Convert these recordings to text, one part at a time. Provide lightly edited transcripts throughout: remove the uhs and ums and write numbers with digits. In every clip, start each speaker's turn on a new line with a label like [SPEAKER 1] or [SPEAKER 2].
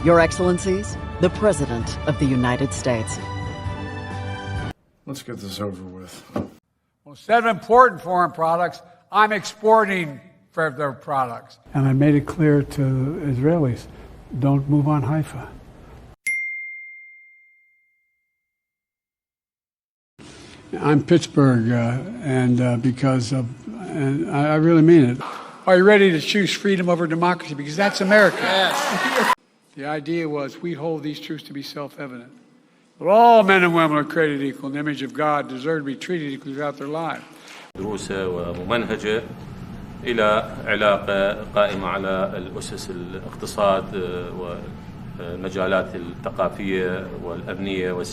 [SPEAKER 1] Your Excellencies, the President of the United States.
[SPEAKER 2] Let's get this over with.
[SPEAKER 3] Well, instead of importing foreign products, I'm exporting for their products.
[SPEAKER 4] And I made it clear to Israelis, don't move on Haifa. I'm Pittsburgh, and I really mean it.
[SPEAKER 3] Are you ready to choose freedom over democracy? Because that's America. Yes. The idea was we hold these truths to be self-evident. But all men and women are created equal in the image of God, deserve to be treated equally throughout their lives.
[SPEAKER 5] دروسة وممنهجة إلى علاقة قائمة على الأسس الاقتصاد والمجالات الثقافية والأمنية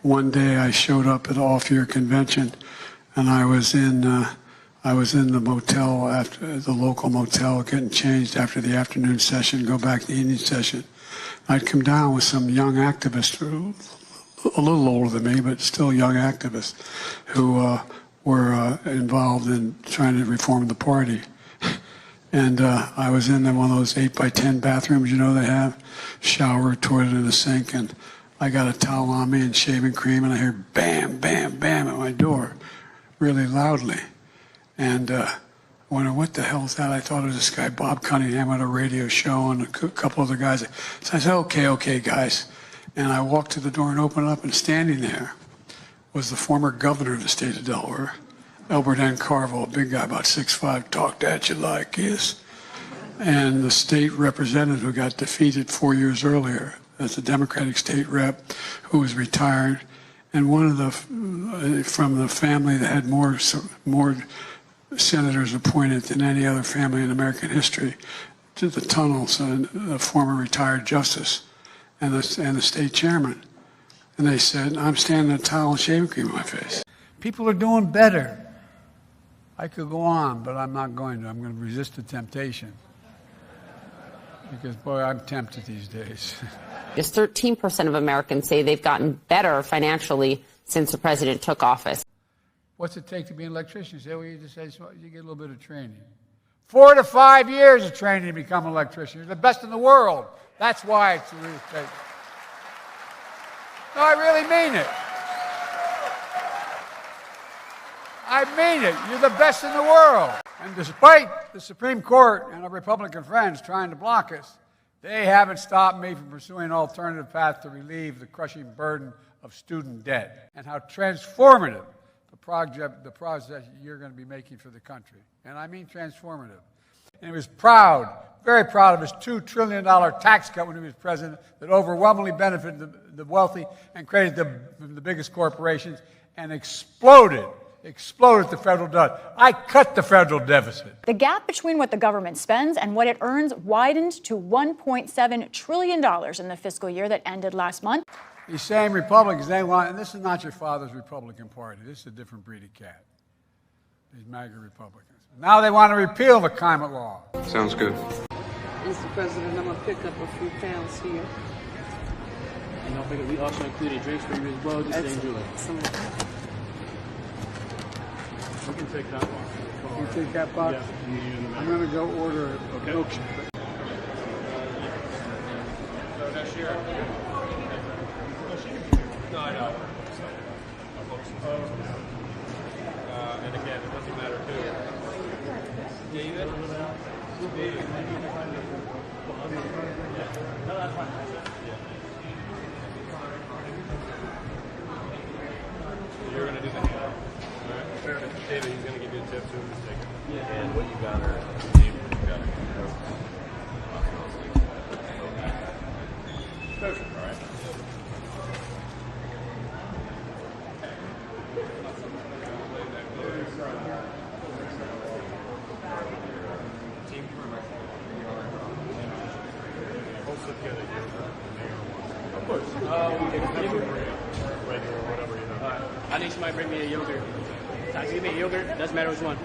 [SPEAKER 4] One day I showed up at the off-year convention, and I was in the motel, after the local motel, getting changed after the afternoon session, go back to the evening session. I'd come down with some young activists, a little older than me, but still young activists, who were involved in trying to reform the party. And I was in one of those 8x10 bathrooms, they have, shower, toilet, and a sink, and I got a towel on me and shaving cream, and I hear bam, bam, bam at my door, really loudly. And I wondered, what the hell is that? I thought it was this guy, Bob Cunningham, at a radio show, and a couple other guys. So I said, okay, guys. And I walked to the door and opened it up, and standing there was the former governor of the state of Delaware, Albert N. Carville, a big guy, about 6'5", talked at you like this. And the state representative who got defeated 4 years earlier as a Democratic state rep, who was retired, and one of the from the family that had more senators appointed than any other family in American history, to the tunnels, and a former retired justice, and the state chairman. And they said, I'm standing in a towel and shaving cream on my face.
[SPEAKER 3] People are doing better. I could go on, but I'm not going to. I'm going to resist the temptation. Because, boy, I'm tempted these days.
[SPEAKER 6] Just 13% of Americans say they've gotten better financially since the president took office.
[SPEAKER 3] What's it take to be an electrician? You say, well, you just say, you get a little bit of training. 4 to 5 years of training to become an electrician. You're the best in the world. That's why it's really take. No, I really mean it. I mean it. You're the best in the world. And despite the Supreme Court and our Republican friends trying to block us, they haven't stopped me from pursuing an alternative path to relieve the crushing burden of student debt, and how transformative the project you're going to be making for the country. And I mean transformative. And he was proud, very proud of his $2 trillion tax cut when he was president that overwhelmingly benefited the wealthy and created the biggest corporations and exploded the federal debt. I cut the federal deficit.
[SPEAKER 7] The gap between what the government spends and what it earns widened to $1.7 trillion in the fiscal year that ended last month.
[SPEAKER 3] These same Republicans, they want, and this is not your father's Republican Party. This is a different breed of cat. These MAGA Republicans. Now they want to repeal the climate law.
[SPEAKER 8] Sounds good.
[SPEAKER 9] Mr. President, I'm going to pick up a few pounds here.
[SPEAKER 10] And don't forget, we also included drinks for you as well, just to enjoy. We can take that box.
[SPEAKER 3] You take that box?
[SPEAKER 10] Yeah.
[SPEAKER 3] I'm going to go order a milkshake.
[SPEAKER 10] So next year. No, I know. And again, it doesn't matter too. David? No, that's fine. You're going to do the hand. David, he's going to give you a tip too. Yeah. And what you got her, David, what you got her. Perfect. All right. Of course. Regular or whatever, you know.
[SPEAKER 11] I need somebody to bring me a yogurt. Give me a yogurt. Doesn't matter which one.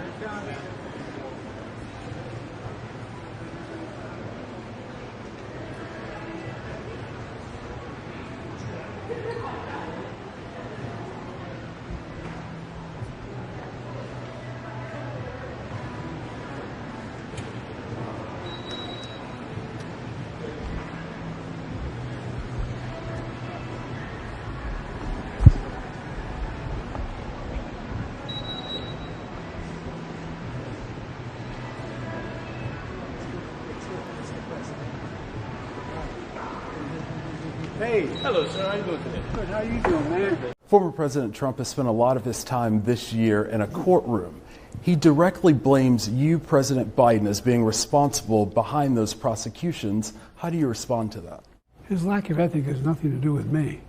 [SPEAKER 3] Hey.
[SPEAKER 10] Hello, sir. How you doing today?
[SPEAKER 3] Good. How you doing, man?
[SPEAKER 8] Former President Trump has spent a lot of his time this year in a courtroom. He directly blames you, President Biden, as being responsible behind those prosecutions. How do you respond to that?
[SPEAKER 4] His lack of ethic has nothing to do with me.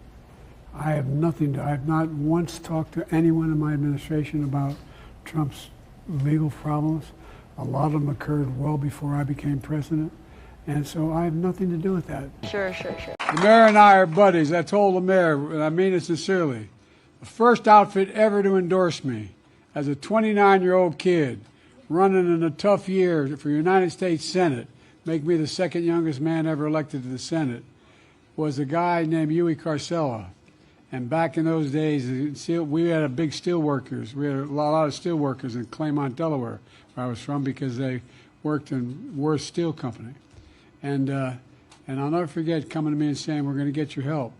[SPEAKER 4] I have not once talked to anyone in my administration about Trump's legal problems. A lot of them occurred well before I became president. And so I have nothing to do with that.
[SPEAKER 9] Sure.
[SPEAKER 3] The mayor and I are buddies. I told the mayor, and I mean it sincerely, the first outfit ever to endorse me as a 29-year-old kid running in a tough year for United States Senate, make me the second youngest man ever elected to the Senate, was a guy named Huey Carcella. And back in those days, we had a big steel workers. We had a lot of steel workers in Claymont, Delaware, where I was from, because they worked in Worth Steel Company. And I'll never forget coming to me and saying, we're going to get your help.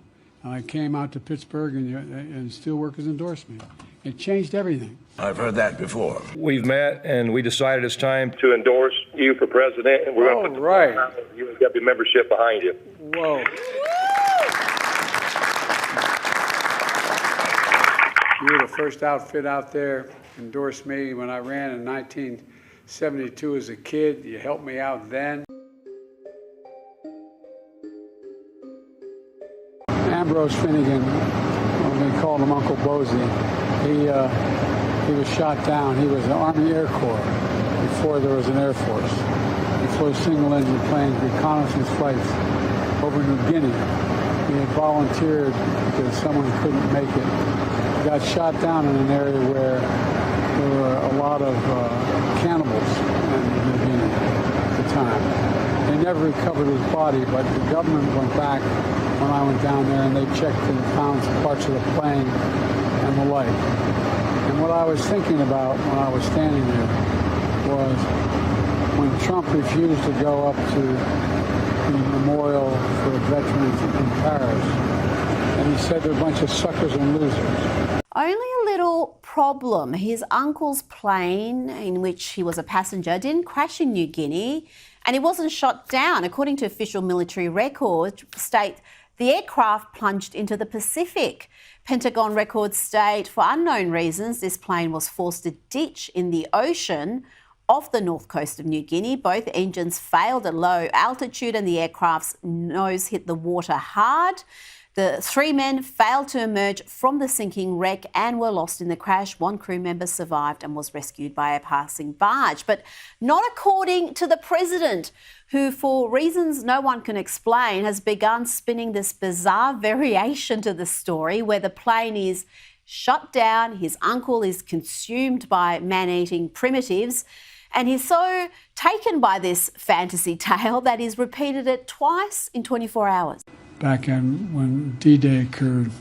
[SPEAKER 3] And I came out to Pittsburgh, and steelworkers endorsed me. It changed everything.
[SPEAKER 12] I've heard that before.
[SPEAKER 10] We've met, and we decided it's time to endorse you for president, and we're going to put the USW membership behind you.
[SPEAKER 3] Whoa. You were the first outfit out there, endorsed me when I ran in 1972 as a kid. You helped me out then. Ambrose Finnegan, they called him Uncle Bozy. He was shot down. He was in the Army Air Corps before there was an Air Force. He flew single-engine planes, reconnaissance flights over New Guinea. He had volunteered because someone couldn't make it. He got shot down in an area where there were a lot of cannibals in New Guinea at the time. They never recovered his body, but the government went back when I went down there, and they checked and found parts of the plane and the like. And what I was thinking about when I was standing there was when Trump refused to go up to the memorial for veterans in Paris, and he said they're a bunch of suckers and losers.
[SPEAKER 13] Only a little problem. His uncle's plane, in which he was a passenger, didn't crash in New Guinea, and it wasn't shot down. According to official military records, state the aircraft plunged into the Pacific. Pentagon records state, for unknown reasons, this plane was forced to ditch in the ocean off the north coast of New Guinea. Both engines failed at low altitude and the aircraft's nose hit the water hard. The three men failed to emerge from the sinking wreck and were lost in the crash. One crew member survived and was rescued by a passing barge, but not according to the president, who, for reasons no one can explain, has begun spinning this bizarre variation to the story where the plane is shut down, his uncle is consumed by man-eating primitives, and he's so taken by this fantasy tale that he's repeated it twice in 24 hours.
[SPEAKER 4] Back when D-Day occurred,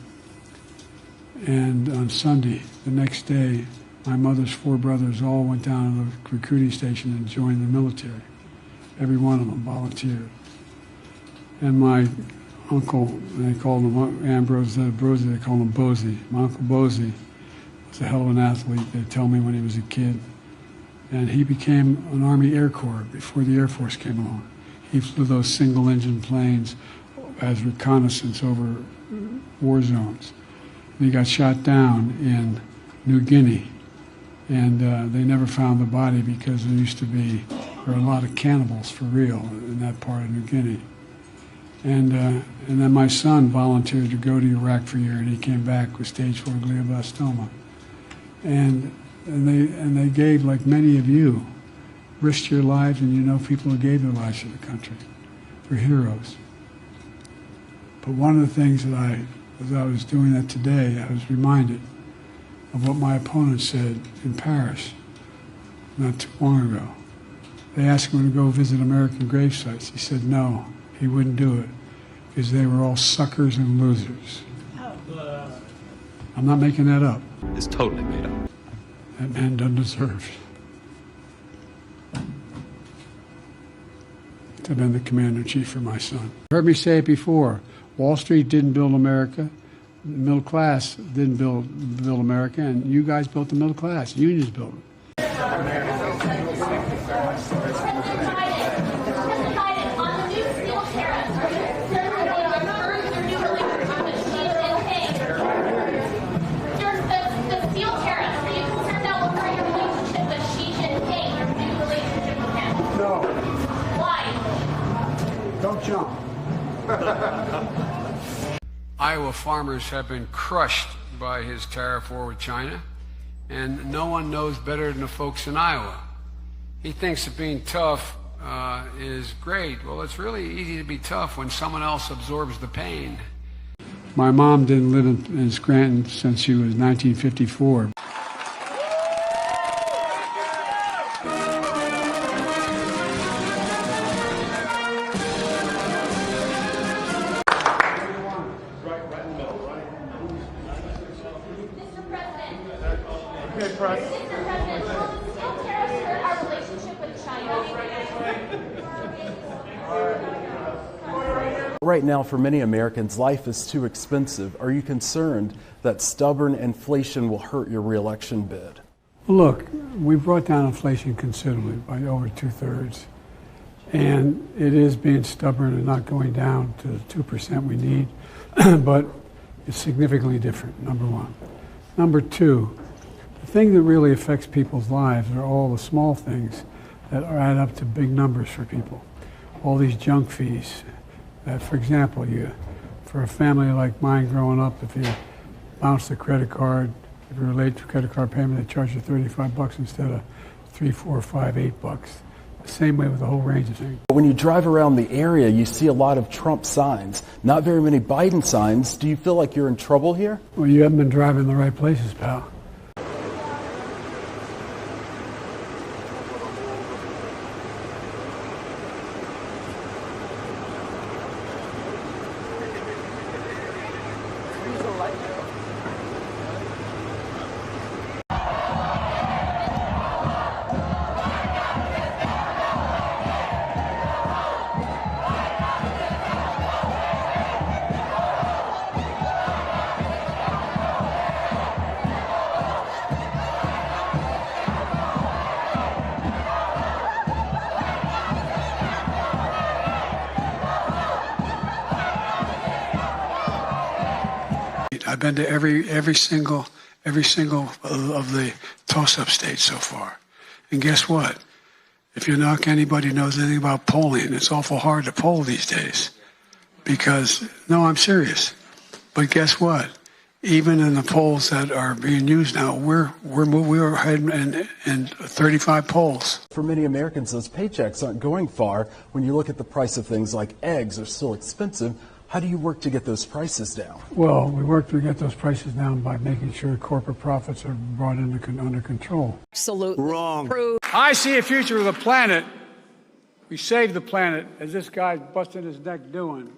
[SPEAKER 4] and on Sunday, the next day, my mother's four brothers all went down to the recruiting station and joined the military. Every one of them volunteered. And my uncle, they called him Ambrose, they called him Bozy. My Uncle Bozy was a hell of an athlete, they tell me, when he was a kid. And he became an Army Air Corps before the Air Force came along. He flew those single-engine planes as reconnaissance over war zones. And he got shot down in New Guinea, and they never found the body because there were a lot of cannibals for real in that part of New Guinea. And then my son volunteered to go to Iraq for a year, and he came back with stage 4 glioblastoma. And they gave, like many of you, risked your lives, and you know people who gave their lives to the country. They're heroes. But one of the things that as I was doing that today, I was reminded of what my opponent said in Paris not too long ago. They asked him to go visit American grave sites. He said no, he wouldn't do it because they were all suckers and losers. I'm not making that up.
[SPEAKER 12] It's totally made up.
[SPEAKER 4] That man doesn't deserve to have been the commander-in-chief for my son. You heard me say it before. Wall Street didn't build America. The middle class didn't build America, and you guys built the middle class. Unions built it. Don't jump.
[SPEAKER 3] Iowa farmers have been crushed by his tariff war with China, and no one knows better than the folks in Iowa. He thinks that being tough is great. Well, it's really easy to be tough when someone else absorbs the pain.
[SPEAKER 4] My mom didn't live in Scranton since she was 1954.
[SPEAKER 8] Right now, for many Americans, life is too expensive. Are you concerned that stubborn inflation will hurt your reelection bid?
[SPEAKER 4] Look, we brought down inflation considerably by over 2/3, and it is being stubborn and not going down to the 2% we need, but it's significantly different, number one. Number two, the thing that really affects people's lives are all the small things that add up to big numbers for people. All these junk fees. For example, for a family like mine growing up, if you bounce the credit card, if you're late to credit card payment, they charge you $35 instead of $3, $4, $5, $8. The same way with a whole range of things.
[SPEAKER 8] When you drive around the area, you see a lot of Trump signs, not very many Biden signs. Do you feel like you're in trouble here?
[SPEAKER 4] Well, you haven't been driving the right places, pal. I've been to every single of the toss-up states so far. And guess what? If you knock anybody who knows anything about polling, it's awful hard to poll these days. Because, no, I'm serious. But guess what? Even in the polls that are being used now, we're ahead in 35 polls.
[SPEAKER 8] For many Americans, those paychecks aren't going far. When you look at the price of things like eggs are still expensive. How do you work to get those prices down?
[SPEAKER 4] Well, we work to get those prices down by making sure corporate profits are brought under control.
[SPEAKER 14] Absolutely
[SPEAKER 3] wrong. I see a future of the planet. We save the planet, as this guy's busting his neck doing,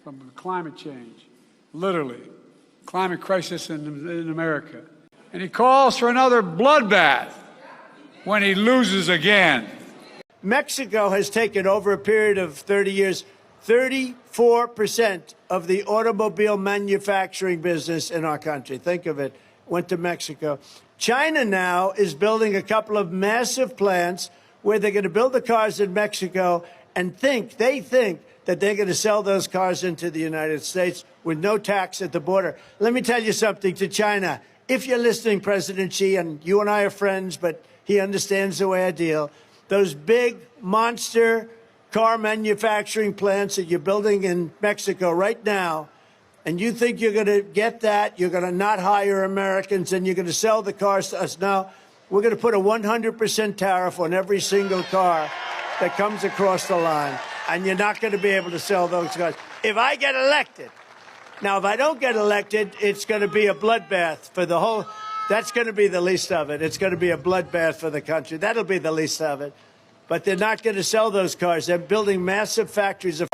[SPEAKER 3] from climate change. Literally. Climate crisis in America. And he calls for another bloodbath when he loses again.
[SPEAKER 15] Mexico has taken, over a period of 30 years, 34% of the automobile manufacturing business in our country. Think of it. Went to Mexico. China now is building a couple of massive plants where they're going to build the cars in Mexico and they think that they're going to sell those cars into the United States with no tax at the border. Let me tell you something to China. If you're listening, President Xi, and you and I are friends, but he understands the way I deal, those big monster car manufacturing plants that you're building in Mexico right now, and you think you're going to get that, you're going to not hire Americans, and you're going to sell the cars to us. Now, we're going to put a 100% tariff on every single car that comes across the line, and you're not going to be able to sell those cars. If I get elected, now, if I don't get elected, it's going to be a bloodbath for the whole, that's going to be the least of it. It's going to be a bloodbath for the country. That'll be the least of it. But they're not going to sell those cars. They're building massive factories of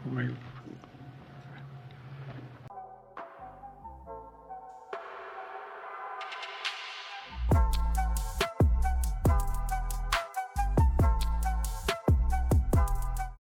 [SPEAKER 2] Wait.